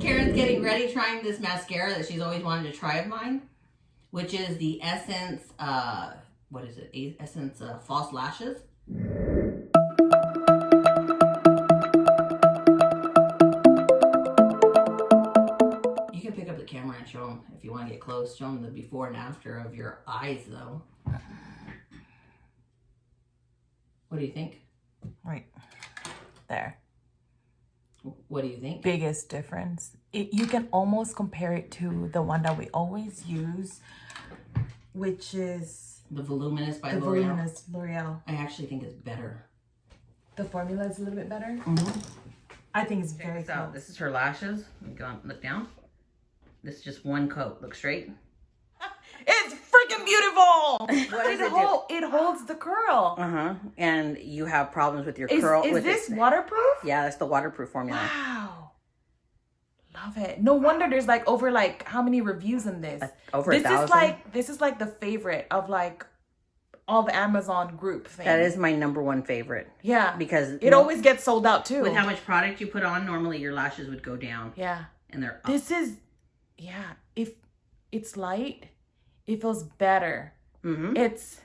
Karen's getting ready trying this mascara that she's always wanted to try of mine, which is the Essence, what is it? Essence False Lashes. You can pick up the camera and show them if you want to get close. Show them the before and after of your eyes, though. What do you think? Right there. What do you think? Biggest difference. You can almost compare it to the one that we always use, which is the Voluminous by L'Oreal. Voluminous L'Oreal. I actually think it's better. The formula is a little bit better. Mm-hmm. I think it's very close. This is her lashes. Go on, look down. This is just one coat. Look straight. It's freaking beautiful. What does it do? It holds the curl. And you have problems with your curl. Is this waterproof? Yeah, that's the waterproof formula. Wow. Love it. No wonder there's like over like how many reviews in this? Over 1,000. This is like the favorite of like all the Amazon group thing. That is my #1 favorite. Yeah. Because it always gets sold out too. With how much product you put on, normally your lashes would go down. Yeah. And they're up. This is, yeah. If it's light, it feels better. It's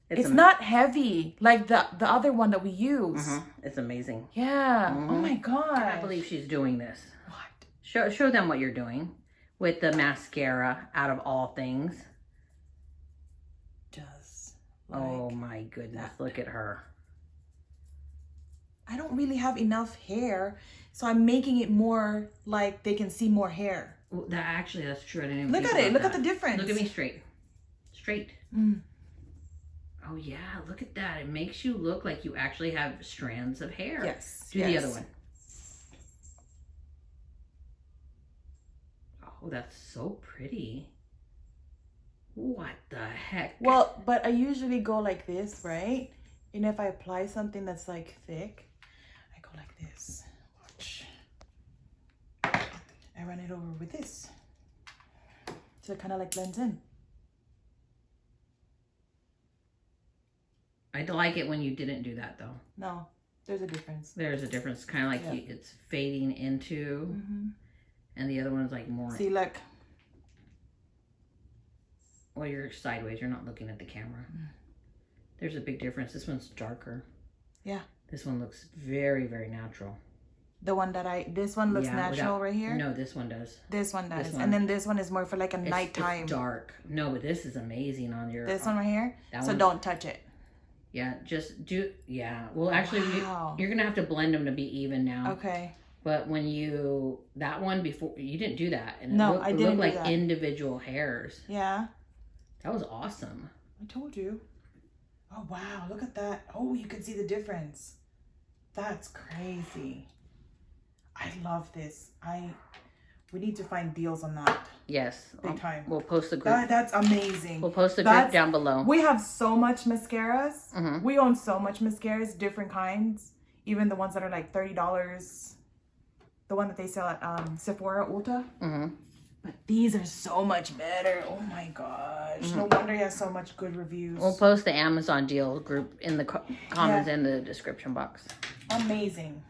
not heavy like the other one that we use. It's amazing. Yeah. Oh my god. I can't believe she's doing this. What? Show them what you're doing with the mascara out of all things. Just oh my goodness, look at her. I don't really have enough hair, so I'm making it more like they can see more hair. Well, that's true. I didn't even look at it. Look at the difference. Look at me straight. Straight. Oh yeah, look at that. It makes you look like you actually have strands of hair. Yes. Do the other one. Oh, that's so pretty. What the heck? Well, but I usually go like this, right? And if I apply something that's like thick, I go like this. Watch. I run it over with this. So it kind of like blends in. I like it when you didn't do that though. No, there's a difference. There's a difference. Kind of like it's fading into, and the other one's like more. See, look. Well, you're sideways. You're not looking at the camera. There's a big difference. This one's darker. Yeah. This one looks very, very natural. The one that this one looks natural right here? No, this one does. This one does. And then this one is more for like a nighttime. It's dark. No, but this is amazing on your... This one right here? So don't touch it. Yeah, just do... Yeah. Well, actually, you're going to have to blend them to be even now. Okay. But when you... That one before... You didn't do that. And I didn't do looked like that. individual hairs. Yeah. That was awesome. I told you. Oh, wow. Look at that. Oh, you can see the difference. That's crazy. I love this. We need to find deals on that. Yes. Big time. We'll post the group. That's amazing. We'll post the group down below. We have so much mascaras. We own so much mascaras, different kinds. Even the ones that are like $30. The one that they sell at Sephora Ulta. But these are so much better. Oh my gosh. No wonder he has so much good reviews. We'll post the Amazon deal group in the comments in the description box. Amazing.